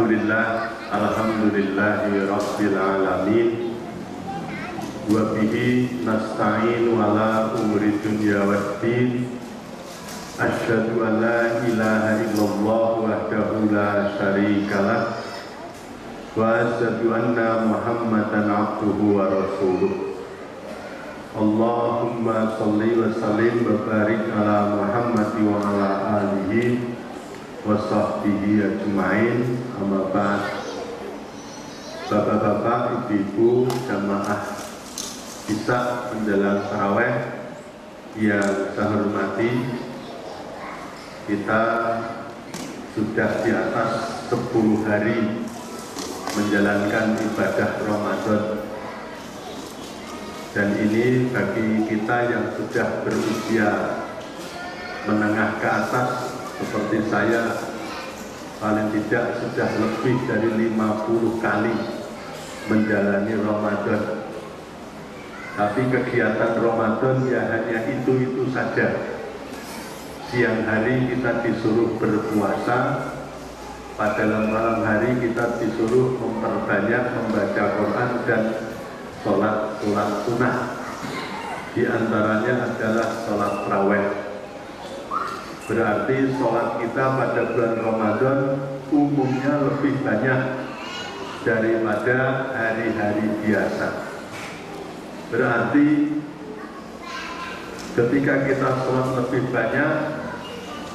Alhamdulillahi Rabbil Alamin. Wa bihi nasta'inu ala umuri dunya waddin. Asyhadu an la ilaha illallah wahdahu la syarikalah. Wa asyhadu anna Muhammadan abduhu wa rasuluh. Allahumma salli wa sallim wa barik ala Muhammad wa ala alihi wa sahbihi ajma'in. Amma ba'd. Bapak-bapak, ibu-ibu, jamaah Isya menjelang tarawih yang saya hormati, kita sudah di atas 10 hari menjalankan ibadah Ramadan. Dan ini bagi kita yang sudah berusia menengah ke atas seperti saya, paling tidak sudah lebih dari 50 kali menjalani Ramadan. Tapi kegiatan Ramadan ya hanya itu saja. Siang hari kita disuruh berpuasa, pada malam hari kita disuruh memperbanyak membaca Quran dan sholat sunnah. Di antaranya adalah sholat tarawih. Berarti sholat kita pada bulan Ramadan umumnya lebih banyak daripada hari-hari biasa. Berarti ketika kita sholat lebih banyak,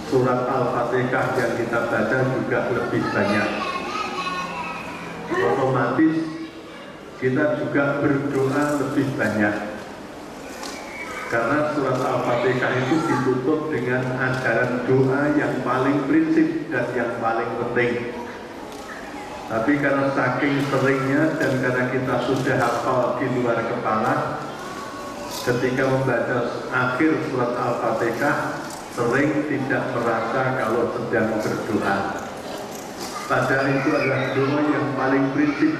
surat Al-Fatihah yang kita baca juga lebih banyak. Otomatis kita juga berdoa lebih banyak. Karena surat Al-Fatihah itu ditutup dengan ajaran doa yang paling prinsip dan yang paling penting. Tapi karena saking seringnya dan karena kita sudah hafal di luar kepala, ketika membaca akhir surat Al-Fatihah sering tidak merasa kalau sedang berdoa. Padahal itu adalah doa yang paling prinsip.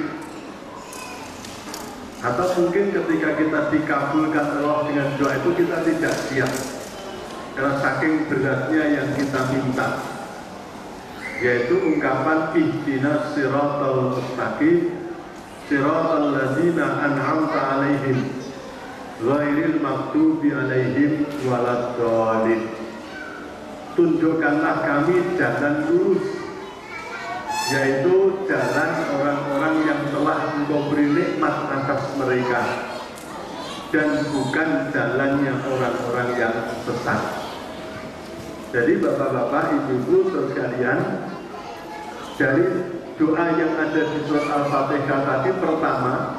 Atau mungkin ketika kita dikabulkan Allah dengan doa itu kita tidak siap karena saking beratnya yang kita minta, yaitu ungkapan ihdinas siratal mustaqim siratal ladzina an'amta alaihim ghairil maghdubi alaihim waladdallin. Tunjukkanlah kami jalan lurus, yaitu jalan orang-orang yang telah Engkau beri nikmat atas mereka, dan bukan jalannya orang-orang yang sesat. Jadi bapak-bapak, ibu-ibu sekalian, dari doa yang ada di surat Al-Fatihah tadi, pertama,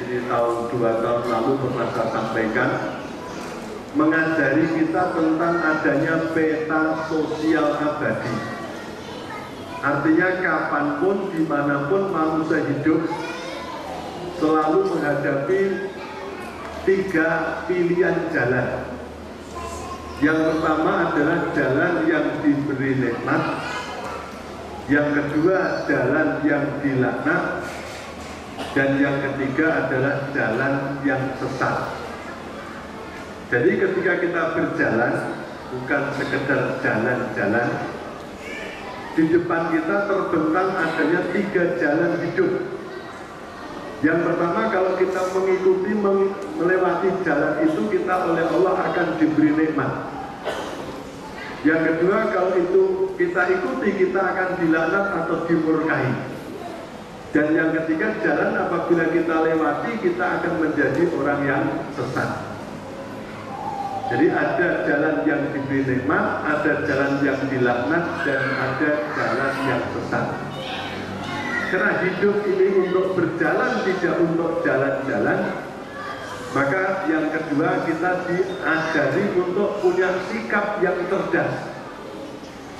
ini tahun 2 tahun lalu pernah saya sampaikan, mengajari kita tentang adanya peta sosial abadi. Artinya kapanpun, dimanapun manusia hidup selalu menghadapi 3 pilihan jalan. Yang pertama adalah jalan yang diberi nikmat, yang kedua jalan yang dilaknat, dan yang ketiga adalah jalan yang sesat. Jadi ketika kita berjalan, bukan sekedar jalan-jalan, di depan kita terbentang adanya 3 jalan hidup. Yang pertama, kalau kita mengikuti, melewati jalan itu, kita oleh Allah akan diberi nikmat. Yang kedua, kalau itu kita ikuti, kita akan dilaknat atau dimurkai. Dan yang ketiga, jalan apabila kita lewati, kita akan menjadi orang yang sesat. Jadi ada jalan yang diberi nikmat, ada jalan yang dilaknat, dan ada jalan yang sesat. Karena hidup ini untuk berjalan, tidak untuk jalan-jalan, maka yang kedua kita diajari untuk punya sikap yang cerdas,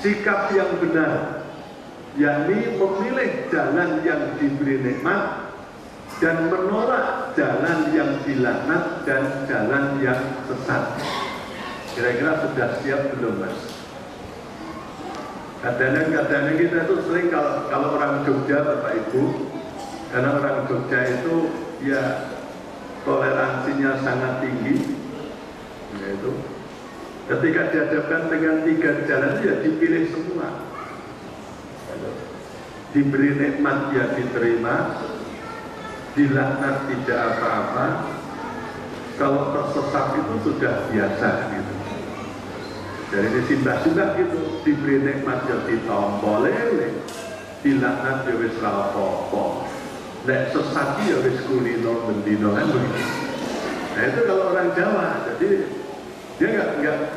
sikap yang benar, yakni memilih jalan yang diberi nikmat dan menolak jalan yang dilaknat dan jalan yang sesat. Kira-kira sudah siap belum, Mas? Kadang-kadang kita itu sering kalau orang Jogja, Bapak Ibu, karena orang Jogja itu ya toleransinya sangat tinggi, yaitu ketika dihadapkan dengan 3 jalan ya dipilih semua. diberi nikmat dia diterima, dilaknat tidak apa-apa. Kalau tersesat itu sudah biasa gitu. Dari disimbah-simbah gitu, diberi nikmat ya ditompo lele, dilaknat ya wis ra apa-apa. Nek sesat ya wis kulino bendino kan begitu. Nah itu kalau orang Jawa, jadi dia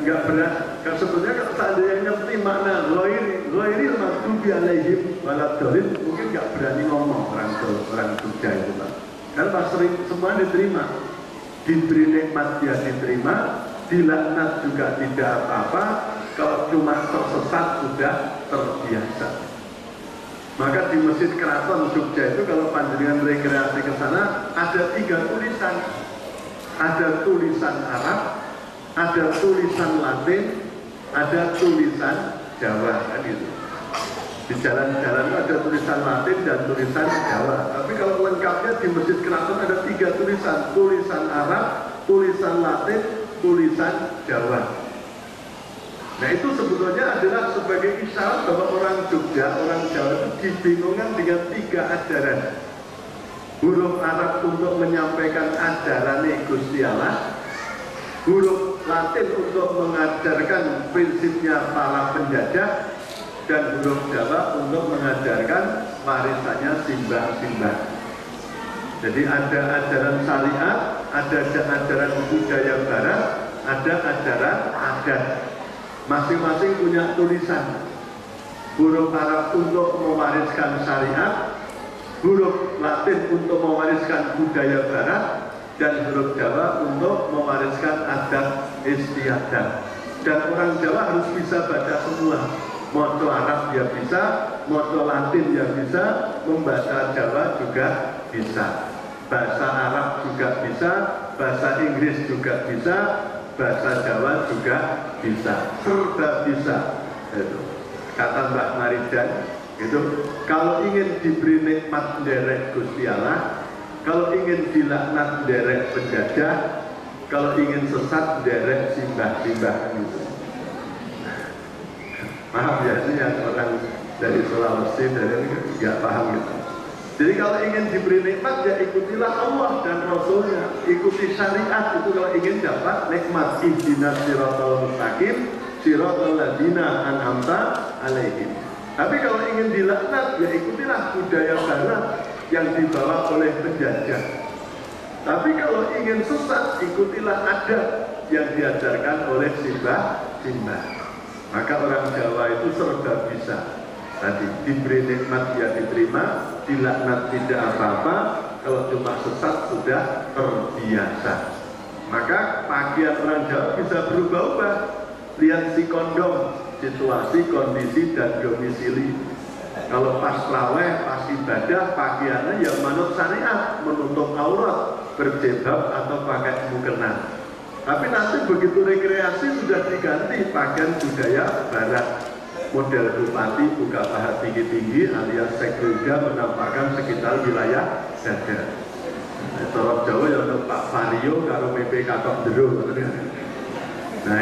nggak berat. Kan sebetulnya kalau seandainya ngerti makna ghairi maghdubi alaihim waladhdallin, mungkin nggak berani ngomong orang Jogja itu Pak. Karena pas sering semua diterima, diberi nikmat dia diterima, dilaknat juga tidak apa-apa. Kalau cuma tersesat sudah terbiasa. Maka di Masjid Keraton Jogja itu kalau panjenengan rekreasi ke sana ada 3 tulisan. Ada tulisan Arab, ada tulisan Latin, ada tulisan Jawa kan itu. Di jalan-jalan ada tulisan Latin dan tulisan Jawa. Tapi kalau lengkapnya di Masjid Keraton ada 3 tulisan, tulisan Arab, tulisan Latin, tulisan Jawa. Nah itu sebetulnya adalah sebagai isyarat bahwa orang Jogja, orang Jawa itu dibingungkan dengan 3 ajaran. Huruf Arab untuk menyampaikan ajaran Gusti Allah, huruf Latin untuk mengajarkan prinsipnya para penjajah, dan huruf Jawa untuk mengajarkan warisannya simbah-simbah. Jadi ada ajaran syariat, ada ajaran budaya barat, ada ajaran adat. Masing-masing punya tulisan. Huruf Arab untuk mewariskan syariat, huruf Latin untuk mewariskan budaya barat, dan huruf Jawa untuk mewariskan adat istiadat. Dan orang Jawa harus bisa baca semua. Moco Arab dia bisa, moco Latin dia bisa, membaca Jawa juga bisa. Bahasa Arab juga bisa, bahasa Inggris juga bisa, bahasa Jawa juga bisa. Serba bisa. Itu kata Mbak Maridan. Itu kalau ingin diberi nikmat derek Gusti Allah, kalau ingin dilaknat derek penjajah, kalau ingin sesat derek simbah-simbah gitu. Maaf ya, ini yang orang dari Sulawesi dari nggak paham gitu. Jadi kalau ingin diberi nikmat ya ikutilah Allah dan Rasulnya, ikuti syariat itu kalau ingin dapat nikmat. Ihdinas siratal mustaqim siratal ladzina an'amta alaihim. Tapi kalau ingin dilaknat, ya ikutilah budaya barat yang dibawa oleh penjajah. Tapi kalau ingin sesat, ikutilah adat yang diajarkan oleh simbah-simbah. Maka orang Jawa itu serba bisa. Tadi diberi nikmat ya diterima, dilaknat tidak apa-apa. Kalau cuma sesat sudah terbiasa. Maka pakaian orang Jawa bisa berubah-ubah. Lihat si kondom, situasi, kondisi, dan domisili. Kalau pas raweh, pas ibadah, pakaiannya yang manut syariat, menutup aurat, berjilbab atau pakai mukena. Tapi nanti begitu rekreasi sudah diganti pakaian budaya barat. Model bupati buka paha tinggi-tinggi alias sekrida menampakkan sekitar wilayah dada. Torok Jawa ya untuk Pak Vario karo PP Katok Dero. Nah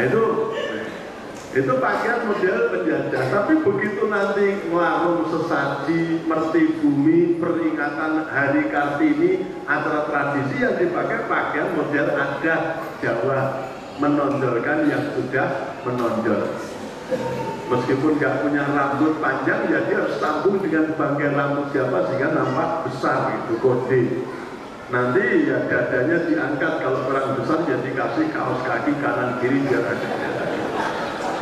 itu pakaian model penjajah. Tapi begitu nanti warung sesaji, merti bumi, peringatan Hari Kartini, acara tradisi yang dipakai pakaian model adat Jawa, menonjolkan yang sudah menonjol. Meskipun nggak punya rambut panjang, ya dia harus sambung dengan bangkai rambut siapa sehingga nampak besar itu kode. Nanti ya dadanya diangkat, kalau orang besar ya dikasih kaos kaki kanan kiri biar ada.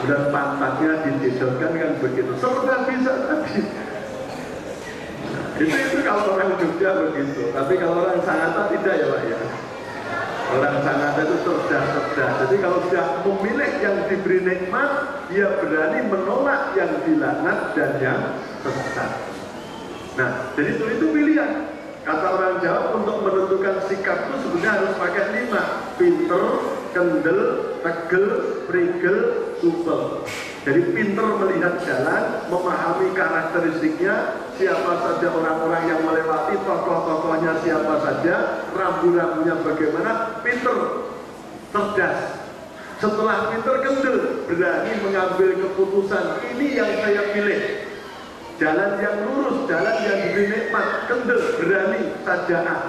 Dan pantatnya dididotkan kan begitu. Serba bisa tadi. Itu kalau orang Jogja begitu. Tapi kalau orang Sangatta tidak ya Pak ya. Orang Sangatta itu cerdas. Jadi kalau sudah memilih yang diberi nikmat, dia berani menolak yang dilaknat dan yang sesat. Nah, jadi itu pilihan. Kata orang Jawa untuk menentukan sikap itu sebenarnya harus pakai 5. Pinter, kendel, tegel, prigel, supel. Jadi pinter melihat jalan, memahami karakteristiknya, siapa saja orang-orang yang melewati, tokoh-tokohnya siapa saja, rambu-rambunya bagaimana, pinter, cerdas. Setelah pinter, kendel, berani mengambil keputusan, ini yang saya pilih. jalan yang lurus, jalan yang diberi nikmat, kendel, berani, saja'ah.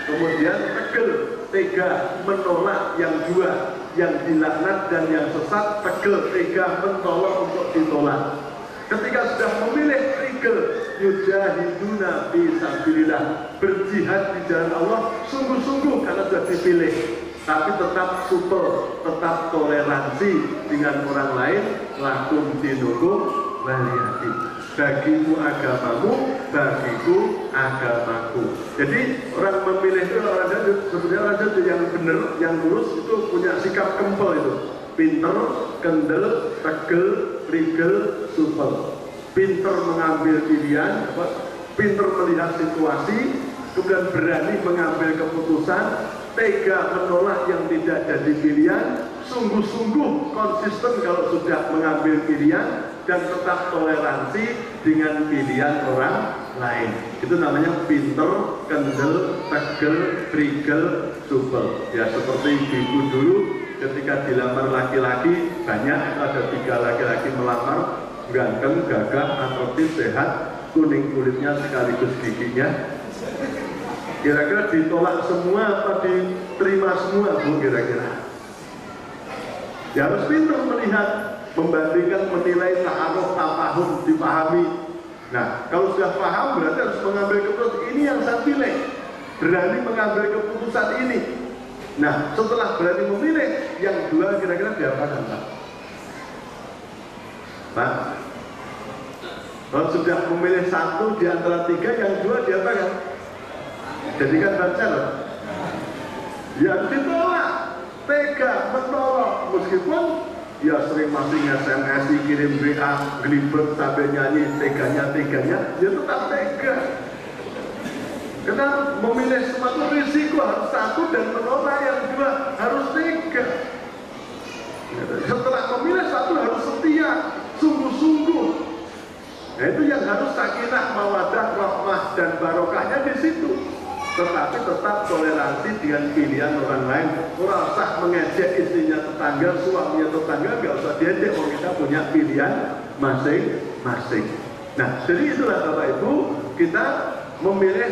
Kemudian tegel, tega, menolak yang dua, yang dilaknat dan yang sesat, tegel, tega, menolak untuk ditolak. Ketika sudah memilih rigel, yujahiduna fi sabilillah, berjihad di jalan Allah, sungguh-sungguh karena sudah dipilih, tapi tetap supel, tetap toleransi dengan orang lain, lakum dinukum waliyadin. Bagimu agamamu, bagiku agamaku. Jadi orang memilih itu orang jadul, sebenarnya orang jadul yang benar, yang lurus itu punya sikap kempel itu. Pinter, kendel, tegel, rigel, supel. Pinter mengambil pilihan, pinter melihat situasi, kemudian berani mengambil keputusan, tega menolak yang tidak jadi pilihan, sungguh-sungguh konsisten kalau sudah mengambil pilihan, dan tetap toleransi dengan pilihan orang lain. Itu namanya pinter, kendel, tegel, rigel, supel. Ya seperti ibu dulu ketika dilamar laki-laki, banyak ada 3 laki-laki melamar, ganteng, gagah, atletis, sehat, kuning kulitnya sekaligus giginya. Kira-kira ditolak semua apa diterima semua, Bu, kira-kira? Ya harus pintar melihat, membandingkan, menilai, ta'aruf, tafahum, dipahami. Nah, kalau sudah paham berarti harus mengambil keputusan. Ini yang saya pilih, berani mengambil keputusan ini. Nah, setelah berani memilih, yang dua kira-kira diapakan, Pak? Pak? Kalau sudah memilih satu di antara 3, yang dua diapakan? Jadikan bacalon. Ya ditolak, tega, menolak, meskipun ya sering masih SMS, kirim WA, gelibet sampai nyanyi, teganya, ya tetap tega. Karena memilih suatu risiko harus satu dan menolak yang dua harus tega. Setelah memilih satu harus setia, sungguh-sungguh. Nah itu yang harus sakinah, mawaddah, rahmah dan barokahnya di situ. Tetapi tetap toleransi dengan pilihan orang lain. Orang usah mengejek istrinya tetangga, suaminya tetangga, nggak usah diejek, kalau kita punya pilihan masing-masing. Nah, jadi itulah Bapak Ibu, kita memilih,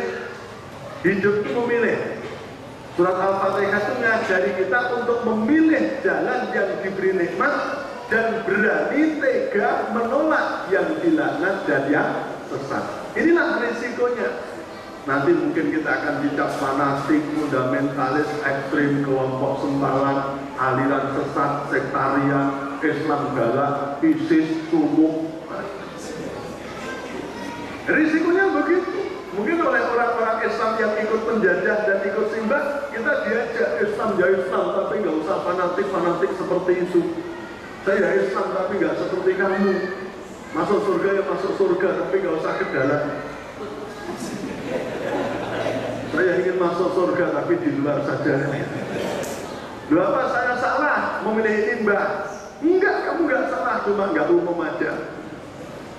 hidup itu memilih. Surat Al-Fatihah itu mengajari kita untuk memilih jalan yang diberi nikmat dan berani tega menolak yang dilaknat dan yang sesat. Inilah risikonya. Nanti mungkin kita akan dicap fanatik, fundamentalis, ekstrim, kelompok sempalan, aliran sesat, sektarian, Islam galak, ISIS, sumuk. Risikonya begitu. Mungkin oleh orang-orang Islam yang ikut penjajah dan ikut simbah, kita diajak Islam ya Islam, tapi nggak usah fanatik seperti itu. Saya Islam tapi nggak seperti kamu. Masuk surga ya masuk surga, tapi nggak usah ke dalam. Saya ingin masuk surga tapi di luar saja. Loh apa saya salah memilih ini Mbak? Enggak, kamu nggak salah, cuma nggak umum aja.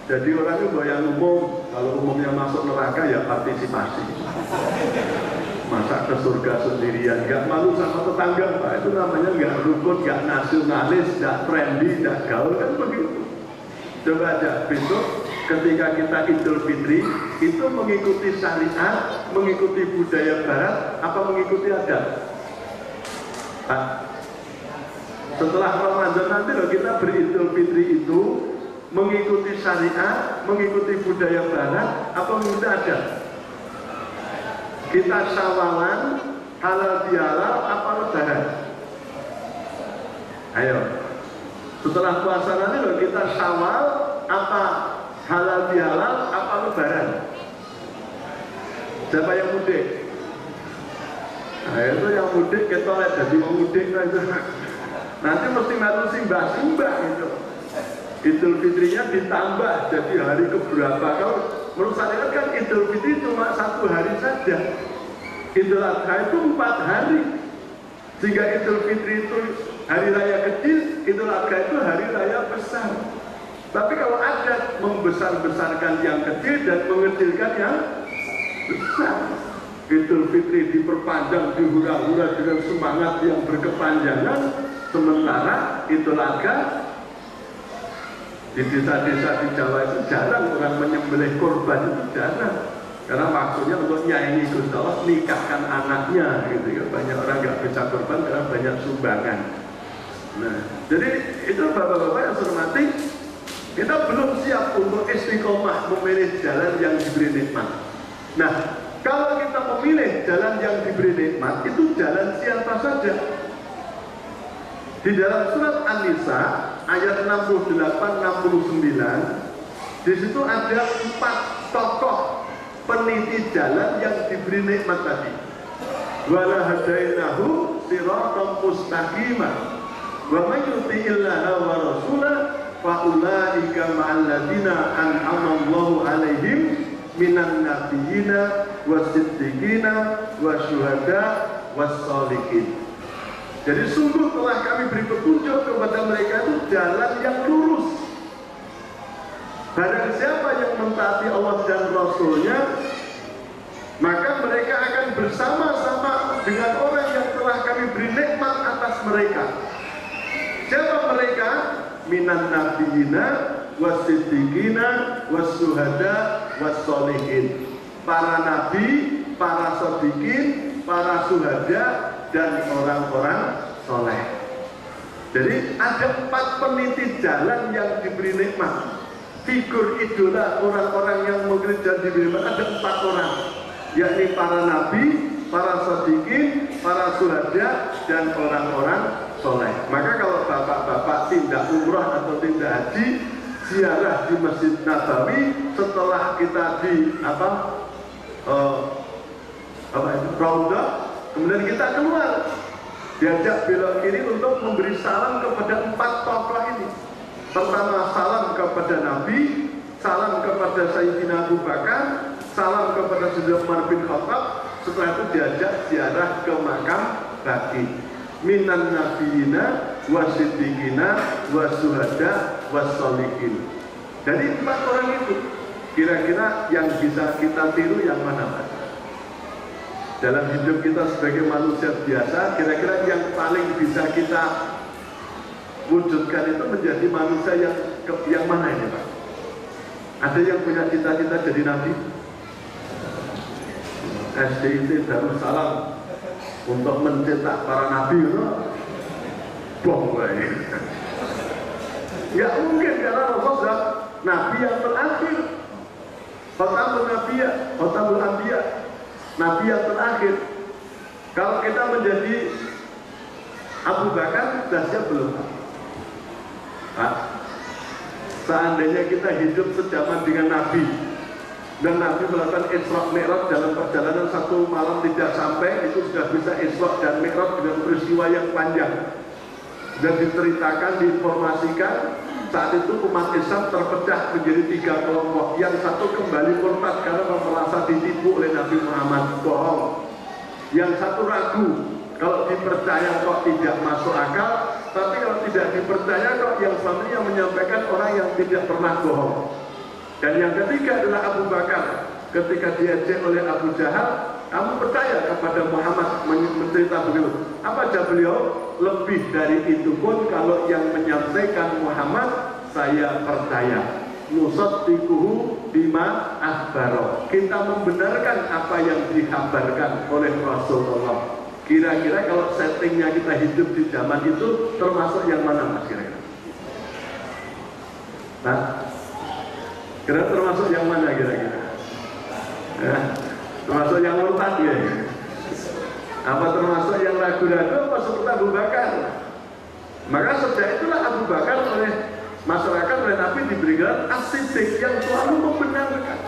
Jadi orang itu yang umum, kalau umumnya masuk neraka ya partisipasi. Masa ke surga sendirian, nggak malu sama tetangga, Pak, itu namanya nggak rukun, nggak nasionalis, nggak trendy, nggak gaul, kan begitu. Coba aja besok ketika kita Idul Fitri itu mengikuti syariat, mengikuti budaya Barat, apa mengikuti adat? Pak, setelah Ramadan nanti loh kita beridul Fitri itu mengikuti syariat, mengikuti budaya Barat, apa mengikuti adat? Kita syawalan, halal bihalal, apa lebaran? Ayo. Setelah puasa nanti loh kita syawal, apa halal bihalal, apa lebaran? Siapa yang mudik? Nah itu yang mudik, kita lihat jadi mau mudik itu. Nanti mesti ngatur simbah gitu. Idul Fitrinya ditambah jadi hari keberapa? Kalau menurut saya kan Idul Fitri cuma 1 hari saja. Idul Adha itu 4 hari. Sehingga Idul Fitri itu hari raya kecil, Idul Adha itu hari raya besar. Tapi kalau adat membesar-besarkan yang kecil dan mengecilkan yang besar. Idul Fitri diperpanjang, dihura-hura dengan semangat yang berkepanjangan, sementara Idul Adha Di desa-desa di Jawa itu jarang orang menyembelih korban, itu jarang. Karena maksudnya untuk nyanyi Gusti Allah, nikahkan anaknya gitu ya. Banyak orang nggak bisa korban karena banyak sumbangan. Nah, jadi itu bapak-bapak yang hormati, kita belum siap untuk istiqomah memilih jalan yang diberi nikmat. Nah, kalau kita memilih jalan yang diberi nikmat, itu jalan siapa saja. Di dalam surat An-Nisa ayat 68-69, di situ ada 4 tokoh peniti jalan yang diberi nikmat tadi. Wala hadainahu siratan mustaqimah wa may yuti'illaha wa rasulahu fa ulaika ma'al ladzina an'ama Allahu 'alaihim minan nabiyyina wasiddiqina wasyuhada wassalihin. Jadi sungguh telah kami beri petunjuk kepada mereka itu jalan yang lurus. Barang siapa yang mentaati Allah dan Rasul-Nya, maka mereka akan bersama-sama dengan orang yang telah kami beri nikmat atas mereka. Siapa mereka? Minan nabiyina wasiddiqina wasyuhada wassalihin. Para nabi, para shodiqin, para syuhada, dan orang-orang soleh. Jadi ada 4 peniti jalan yang diberi nikmat. Figur idola orang-orang yang mengerjakan diberi nikmat ada 4 orang, yakni para nabi, para shodiqin, para syuhada, dan orang-orang soleh. Maka kalau bapak-bapak tindak umrah atau tindak haji, ziarah di Masjid Nabawi, setelah kita di Raudah, kemudian kita keluar, diajak belok kiri untuk memberi salam kepada 4 tokoh ini. Pertama, salam kepada Nabi, salam kepada Sayyidina Abu Bakar, salam kepada Sayyidina Umar bin Khattab. Setelah itu diajak ziarah ke makam Baqi. Minan nabiyina wasiddiqina wasyuhada wassalihin. Jadi 4 orang itu kira-kira yang bisa kita tiru yang mana, Pak? Dalam hidup kita sebagai manusia biasa, kira-kira yang paling bisa kita wujudkan itu menjadi manusia yang mana ini, Pak? Ada yang punya cita-cita jadi nabi? SDIT Darussalam untuk mencetak para nabi, bohong. Ya mungkin karena Rasulullah nabi yang terakhir, Khatamul Anbiya, nabi yang terakhir. Kalau kita menjadi Abu Bakar, sudah siap belum, Pak? Seandainya kita hidup sejaman dengan Nabi, dan Nabi melakukan Isra Mi'raj dalam perjalanan 1 malam tidak sampai, itu sudah bisa Isra dan Mi'raj dengan peristiwa yang panjang. Dan diceritakan, diinformasikan, saat itu umat Islam terpecah menjadi 3 kelompok. Yang satu kembali murtad karena merasa ditipu oleh Nabi Muhammad, bohong. Yang satu ragu, kalau dipercaya kok tidak masuk akal, tapi kalau tidak dipercaya kok yang selama ini yang menyampaikan orang yang tidak pernah bohong. Dan yang ketiga adalah Abu Bakar. Ketika diajak oleh Abu Jahal, kamu percaya kepada Muhammad, mencerita begitu. Apa jawab beliau? Lebih dari itu pun kalau yang menyampaikan Muhammad, saya percaya. Nusaddiquhu bima akhbaro. Kita membenarkan apa yang dikabarkan oleh Rasulullah. Kira-kira kalau settingnya kita hidup di zaman itu termasuk yang mana, Mas, kira-kira? Nah, kira termasuk yang mana kira-kira? Ya, termasuk yang murtad ya? Apa termasuk yang ragu-ragu apa seperti Abu Bakar? Maka sejak itulah Abu Bakar oleh masyarakat, oleh Nabi diberikan as-siddiq yang selalu membenarkan.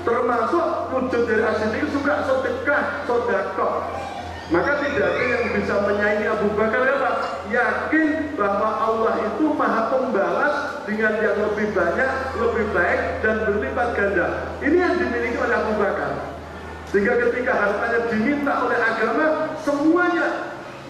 Termasuk wujud dari as-siddiq suka sedekah, sedekah. Maka tidak ada yang bisa menyaingi Abu Bakar, ya Pak. Yakin bahwa Allah itu maha pembalas dengan yang lebih banyak, lebih baik, dan berlipat ganda. Ini yang dimiliki oleh Abu Bakar. Sehingga ketika hartanya diminta oleh agama, semuanya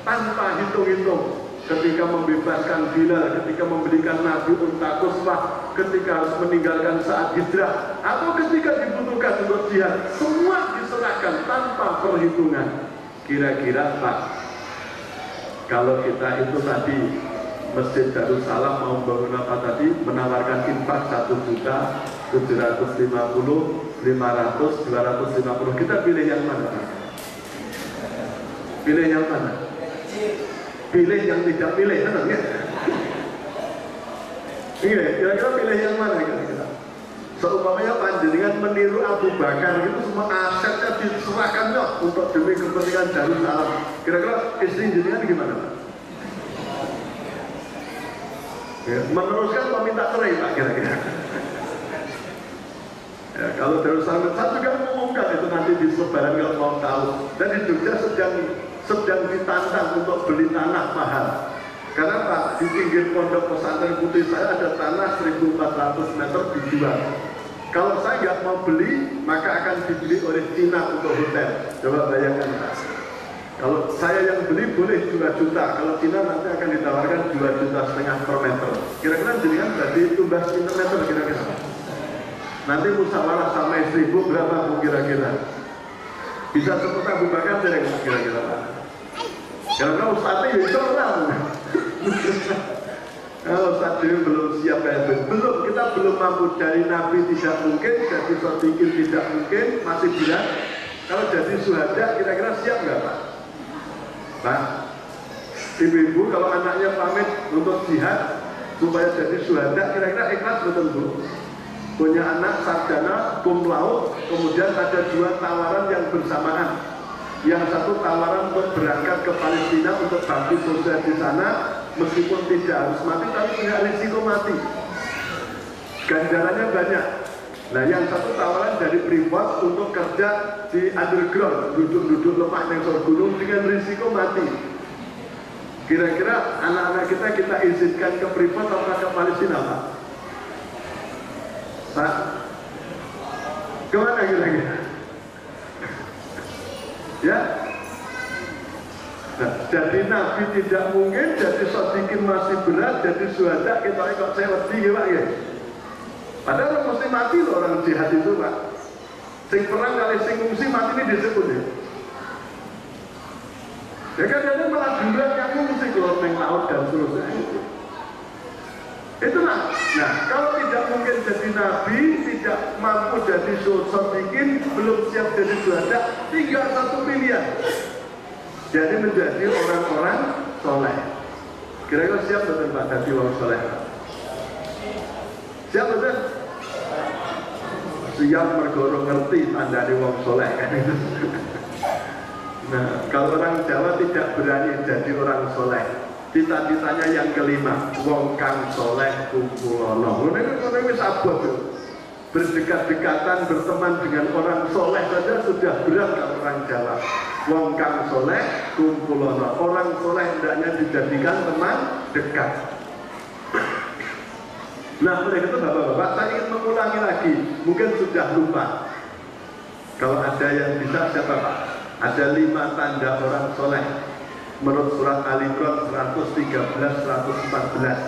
tanpa hitung-hitung. Ketika membebaskan Bilal, ketika memberikan Nabi unta Qusbah, ketika harus meninggalkan saat hijrah, atau ketika dibutuhkan untuk jihad, semua diserahkan tanpa perhitungan. Kira-kira, Pak, kalau kita itu tadi Masjid Darussalam mau bangun apa tadi, menawarkan infak 1.750.000, 500, 250. Kita pilih yang mana? Pilih yang mana? Pilih yang tidak pilih, kan? Iya, kira-kira pilih yang mana kira-kira? Seumpamanya panjenengan meniru Abu Bakar itu semua asetnya diserahkan untuk demi kepentingan Darussalam. Kira-kira istri jenengan gimana, Pak? Ya, meneruskan meminta cerai, Pak, kira-kira. Ya, kalau Darussalam, saya juga mengumumkan itu nanti di Sebaran kalau mau tahu. Dan di Jogja sedang ditantang untuk beli tanah mahal. Karena Pak, di pinggir pondok pesantren putih saya ada tanah 1.400 meter dijual. Kalau saya nggak mau beli, maka akan dibeli oleh Cina untuk hotel. Coba bayangkan, Pak. Kalau saya yang beli boleh 2 juta, kalau Cina nanti akan ditawarkan 2,5 juta per meter. Kira-kira jenengan berarti tumbas meter kira-kira. Nanti musyawarah sama istri, Bu, berapa Bu kira-kira? Bisa seperti Abu Bakar kira-kira, Pak. Kira-kira Ustadznya itu orang. Kalau saat ini belum siap belum, kita belum mampu. Dari Nabi tidak mungkin, jadi Shodiqin tidak mungkin, masih bilang. Kalau jadi syuhada kira-kira siap nggak, Pak? Pak, ibu-ibu kalau anaknya pamit untuk jihad supaya jadi syuhada, kira-kira ikhlas betul, Bu? Punya anak sarjana cum laude, kemudian ada 2 tawaran yang bersamaan. Yang satu tawaran untuk berangkat ke Palestina untuk bakti sosial di sana, meskipun tidak harus mati, tapi punya risiko mati. Ganjarannya banyak. Nah, yang satu tawaran dari privat untuk kerja di underground, duduk-duduk lemah yang gunung dengan risiko mati. Kira-kira anak-anak kita izinkan ke privat atau ke Palestina, Pak? Pak? Kemana kira-kira? Ya, nah, jadi Nabi tidak mungkin, jadi Shodiqin masih berat, jadi syuhada kita kok saya wedi, Pak, ya. Padahal mesti mati loh orang jihad itu, Pak. Sing perang kali sing ngungsi mati ini disebut ya. Ya kan ada malah duluan yang ngungsi kalau neng laut dan seterusnya itu. Itulah. Nah, kalau tidak mungkin jadi Nabi, tidak mampu jadi Shodiqin, belum siap jadi syuhada, tinggal satu pilihan. Jadi menjadi orang-orang soleh. Kira-kira siap betul, Pak, jadi orang soleh? Siap betul? Siap mergoro ngerti tanda di wong soleh kan itu. Nah, kalau orang Jawa tidak berani jadi orang soleh. Cita-citanya yang kelima, wong kang soleh kumpulono. Ini wis abot tuh. Berdekat-dekatan, berteman dengan orang soleh saja sudah berat kalau orang Jawa. Wong kang soleh kumpulono. Orang soleh hendaknya dijadikan teman dekat. Nah, oleh itu Bapak-bapak, saya ingin mengulangi lagi. Mungkin sudah lupa. Kalau ada yang bisa, siapa Pak? Ada 5 tanda orang soleh. Menurut surat Al-Imran 113-114.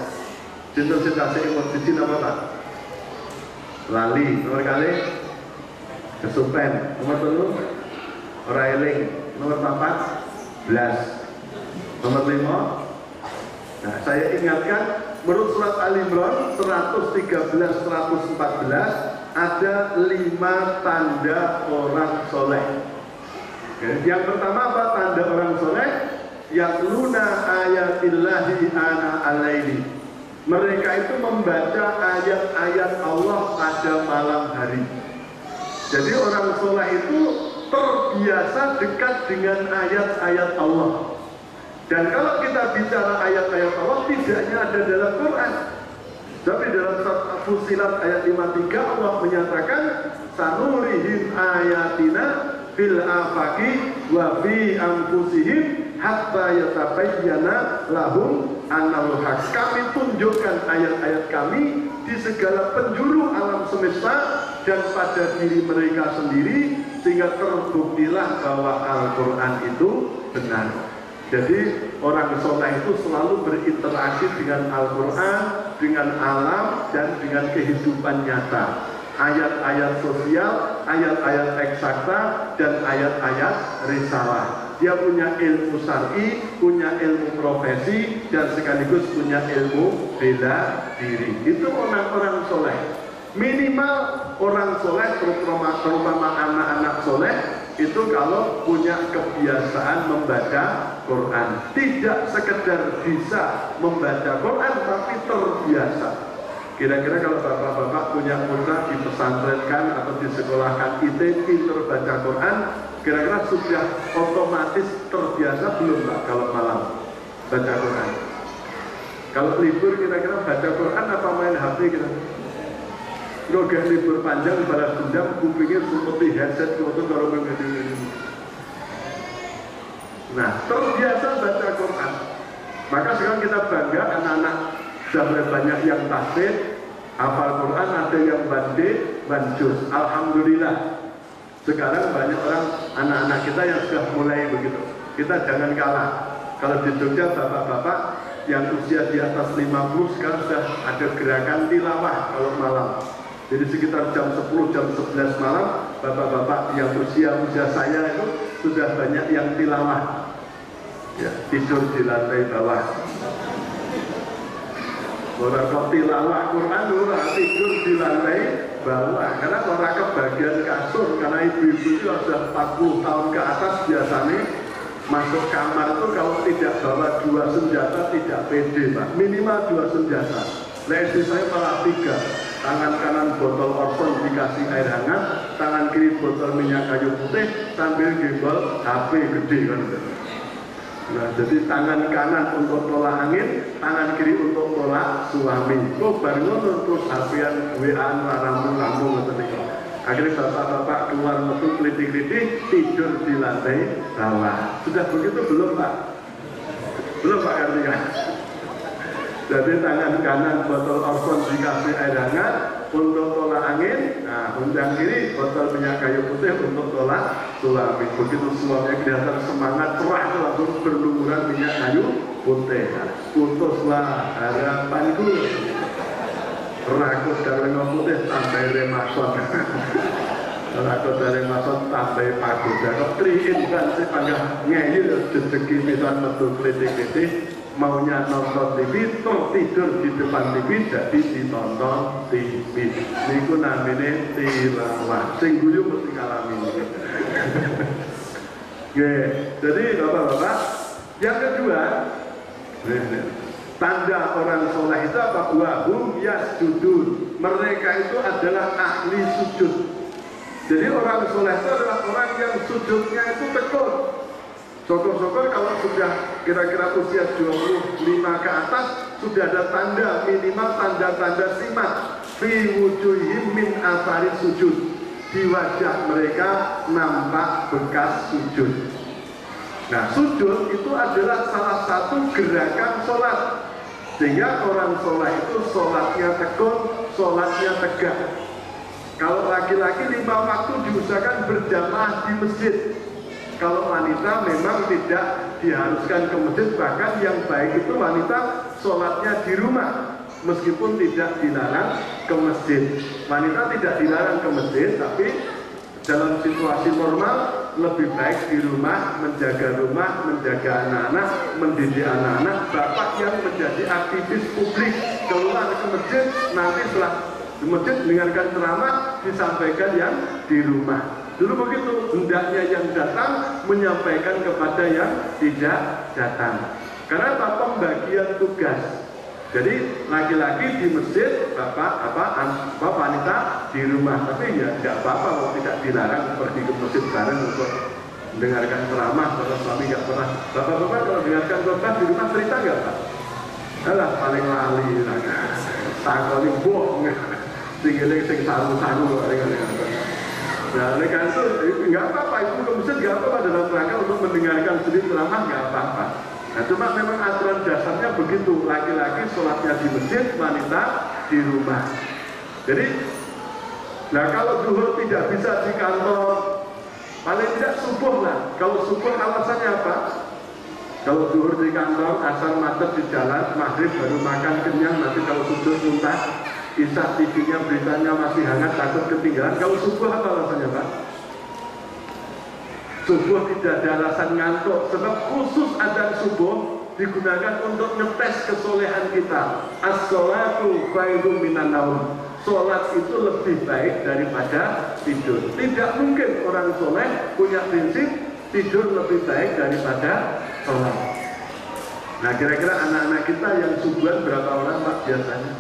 Cinta-cinta emosi apa, Pak? Lali, nomor kali kesupen, nomor 3 ora eling, nomor 14 nomor 5. Nah, saya ingatkan menurut surat Al-Imran 113-114 ada 5 tanda orang soleh. Oke. Yang pertama apa tanda orang soleh? Yatluna ayatillahi ana alaili. Mereka itu membaca ayat-ayat Allah pada malam hari. Jadi orang soleh itu terbiasa dekat dengan ayat-ayat Allah. Dan kalau kita bicara ayat-ayat Allah, tidaknya ada dalam Quran. Tapi dalam surat Fussilat ayat 53 Allah menyatakan sanurihim ayatina fil afaqi wa fi anfusihim hatta yatabayyana lahum annal haq. Kami tunjukkan ayat-ayat kami di segala penjuru alam semesta dan pada diri mereka sendiri sehingga terbuktilah bahwa Al-Quran itu benar. Jadi orang soleh itu selalu berinteraksi dengan Al-Quran, dengan alam dan dengan kehidupan nyata. Ayat-ayat sosial, ayat-ayat eksakta dan ayat-ayat risalah. Dia punya ilmu syar'i, punya ilmu profesi, dan sekaligus punya ilmu bela diri. Itu orang-orang soleh. Minimal orang soleh, terutama anak-anak soleh, itu kalau punya kebiasaan membaca Quran. Tidak sekedar bisa membaca Quran, tapi terbiasa. Kira-kira kalau bapak-bapak punya putra dipesantrenkan atau disekolahkan IT, pinter baca Quran, kira-kira sudah otomatis terbiasa belum Pak kalau malam baca Quran? Kalau libur kira-kira baca Quran apa main HP kira? Gak libur panjang balas dendam, kupingnya seperti headset untuk kalau mengenai. Nah, terbiasa baca Quran. Maka sekarang kita bangga anak-anak sudah banyak yang tahfidz, hafal Quran, ada yang banjus. Alhamdulillah. Sekarang banyak orang anak-anak kita yang sudah mulai begitu. Kita jangan kalah. Kalau di Jogja bapak-bapak yang usia di atas 50 sekarang sudah ada gerakan tilawah kalau malam. Jadi sekitar jam 10, jam 11 malam, bapak-bapak yang usia saya itu sudah banyak yang tilawah. Ya, tidur di lantai bawah. Orang kok tilawah Quran, orang tidur di lantai bawah. Karena orang kebagian kasur, karena ibu-ibu itu sudah 40 tahun ke atas biasanya masuk kamar itu kalau tidak bawa 2 senjata tidak pede Pak. Minimal 2 senjata. Lesi saya malah 3. Tangan kanan botol Orson dikasih air hangat, tangan kiri botol minyak kayu putih sambil gembol HP gede kan. Nah, jadi tangan kanan untuk tolak angin, tangan kiri untuk tolak suami. Kok baru terus HP-an WA-an rampung-rampung ngoten niku. Akhirnya bapak-bapak keluar metu klitik-klitik tidur di lantai bawah. Sudah begitu belum Pak? Belum Pak Kartika? Jadi tangan kanan botol Orson dikasih air hangat untuk tolak angin, nah yang kiri botol minyak kayu putih untuk tolak suami. Begitu suaminya kelihatan semangat cerah itu langsung berlumuran minyak kayu putih. Nah, putuslah harapanku. Rakut dari putih tambah remason. Rakut dari remason tambah pagoda. Kok triin kan sih panggah ngeyel rezeki pisan metu klitik-klitik. Maunya nonton TV, tidur di depan TV, jadi ditonton TV. Niku namanya tilawah. Sing guyu mesti ngalami. Jadi bapak-bapak, yang kedua, tanda orang soleh itu apa? Wahum yasjudun. Mereka itu adalah ahli sujud. Jadi orang soleh itu adalah orang yang sujudnya itu tekun. Syukur-syukur kalau sudah kira-kira usia 25 ke atas sudah ada tanda, minimal tanda-tanda simat fi wujuhihim min athari sujud. Di wajah mereka nampak bekas sujud. Nah, sujud itu adalah salah satu gerakan sholat. Sehingga orang sholat itu sholatnya tekun, sholatnya tegak. Kalau laki-laki 5 waktu diusahakan berjamaah di masjid. Kalau wanita memang tidak diharuskan ke masjid, bahkan yang baik itu wanita sholatnya di rumah, meskipun tidak dilarang ke masjid. Wanita tidak dilarang ke masjid, tapi dalam situasi normal lebih baik di rumah, menjaga anak-anak, mendidik anak-anak. Bapak yang menjadi aktivis publik keluar ke masjid, nanti setelah di masjid mendengarkan ceramah disampaikan yang di rumah. Dulu begitu, hendaknya yang datang menyampaikan kepada yang tidak datang. Karena apa? Pembagian tugas. Jadi laki-laki di masjid, wanita di rumah. Tapi ya tidak apa-apa, kalau tidak dilarang pergi ke masjid bareng untuk mendengarkan ceramah. Kalau suami nggak pernah. Bapak-bapak kalau dengarkan khotbah di rumah cerita nggak Pak? Alah paling lali, sakoli bohong, sing saru-saru. Nah, oleh karena itu nggak apa-apa, itu ke masjid nggak apa-apa dalam rangka untuk mendengarkan sendiri ceramah nggak apa-apa. Nah, cuma memang aturan dasarnya begitu, laki-laki sholatnya di masjid, wanita di rumah. Jadi, nah kalau zuhur tidak bisa di kantor, paling tidak subuh lah. Kalau subuh alasannya apa? Kalau zuhur di kantor, asar macet di jalan, maghrib baru makan kenyang, nanti kalau subuh muntah. Isya TV-nya beritanya masih hangat, takut ketinggalan. Kalau subuh apa alasannya Pak? Subuh tidak ada alasan ngantuk, sebab khusus adzan subuh digunakan untuk ngetes kesolehan kita. As-sholatu khairum minan naum. Sholat itu lebih baik daripada tidur. Tidak mungkin orang soleh punya prinsip tidur lebih baik daripada sholat. Nah, kira-kira anak-anak kita yang subuhan berapa orang Pak biasanya?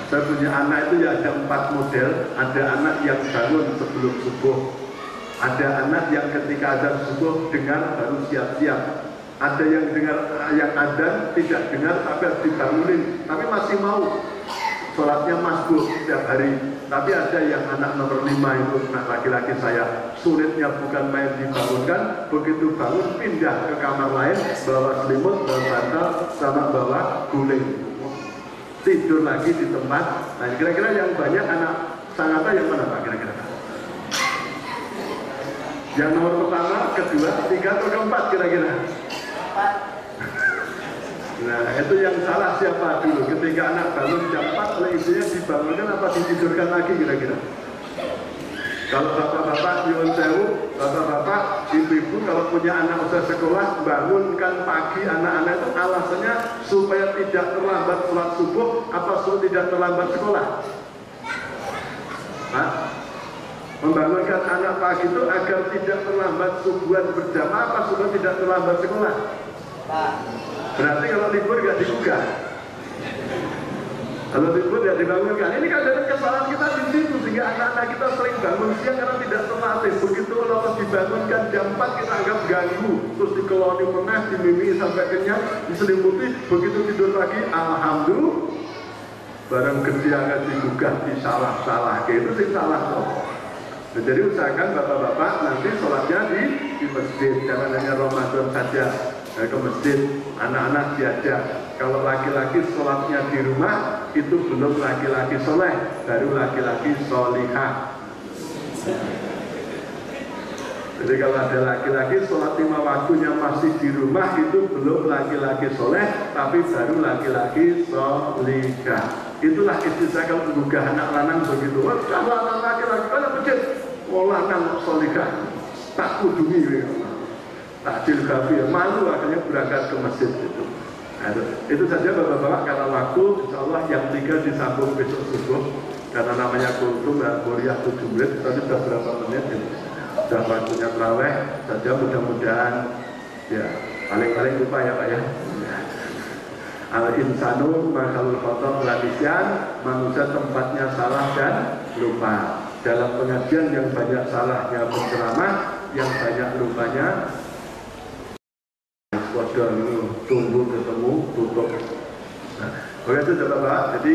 Saya punya anak itu ya ada 4 model. Ada anak yang bangun sebelum subuh, ada anak yang ketika azan subuh dengar baru siap-siap, ada yang dengar yang adzan tidak dengar tapi harus dibangunin, tapi masih mau sholatnya masbuk setiap hari. Tapi ada yang anak nomor 5 itu, anak laki-laki saya, sulitnya bukan main dibangunkan, begitu bangun pindah ke kamar lain, bawa selimut, bawa bantal, sama bawa guling, tidur lagi di tempat. Nah, kira-kira yang banyak anak sangat yang mana Pak kira-kira? Yang nomor pertama, kedua, ketiga, atau keempat kira-kira? Nah, itu yang salah siapa dulu? Ketika anak bangun jam 4 oleh ibunya dibangunkan apa ditidurkan lagi kira-kira? Kalau bapak-bapak, nyuwun sewu, bapak-bapak, ibu-ibu kalau punya anak usia sekolah, bangunkan pagi anak-anak itu alasannya supaya tidak terlambat sholat subuh, apa supaya tidak terlambat sekolah? Nah, membangunkan anak pagi itu agar tidak terlambat subuhan berjamaah, apa supaya tidak terlambat sekolah? Berarti kalau libur nggak digugah. Kalau libur tidak dibangunkan. Ini kan dari kesalahan kita di situ, sehingga anak-anak kita sering bangun siang karena tidak terlatih. Begitu kalau dibangunkan jam 4 kita anggap ganggu, terus dikeloni meneh, dimimi sampai kenyang, diselimuti, begitu tidur lagi, alhamdulillah, barang gede akan digugah, disalah-salah, itu sih salah loh. Nah, jadi usahakan bapak-bapak nanti sholatnya di masjid, jangan hanya Ramadan saja. Ke masjid, anak-anak diajak. Kalau laki-laki sholatnya di rumah, itu belum laki-laki soleh, baru laki-laki solihah. Jadi kalau ada laki-laki sholat 5 waktunya masih di rumah, itu belum laki-laki soleh, tapi baru laki-laki solihah. Itulah istilah kalau menggugah anak lanang begitu. Kalau anak laki-laki kalau masjid, lanang solihah, tak kudungi. Takjil kafir, malu akhirnya berangkat ke masjid itu. Nah, itu saja bapak-bapak, karena waktu insya Allah yang 3 disambung besok subuh, karena namanya kultum dan kuliah 7 menit, tadi sudah berapa menit gitu. Sudah waktunya terawih saja, mudah-mudahan ya paling-paling lupa ya Pak ya. Al-insanu makhluk kotor ladisyan, manusia tempatnya salah dan lupa. Dalam pengajian yang banyak salahnya penceramah, yang banyak lupanya wadah ini tunggu ketemu tutup. Nah, begitu Bapak. Jadi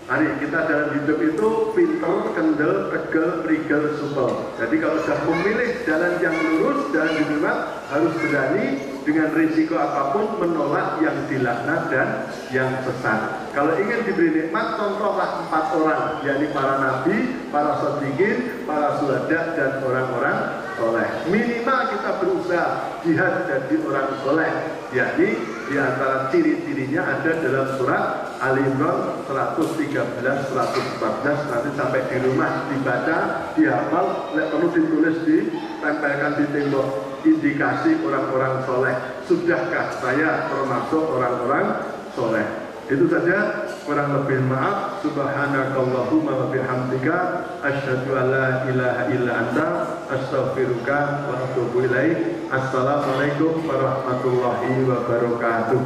mari kita dalam hidup itu pinter, kendel, tegel, prigel, supel. Jadi kalau sudah memilih jalan yang lurus, jalan yang benar, harus berani dengan risiko apapun menolak yang dilaknat dan yang sesat. Kalau ingin diberi nikmat, contohlah 4 orang, yakni para nabi, para shodiqin, para syuhada, dan orang-orang soleh. Minimal kita berusaha jihad jadi orang soleh, yakni di antara ciri-cirinya ada dalam surat Al-Imran 113, 114, nanti sampai di rumah dibaca, dihafal, perlu ditulis, ditempelkan di tembok. Indikasi orang-orang soleh. Sudahkah saya termasuk orang-orang soleh? Itu saja, kurang lebih maaf. Subhanakallahumma wa bihamdika asyhadu an la ilaha illa anta astaghfiruka wa atubu ilaik. Assalamualaikum warahmatullahi wabarakatuh.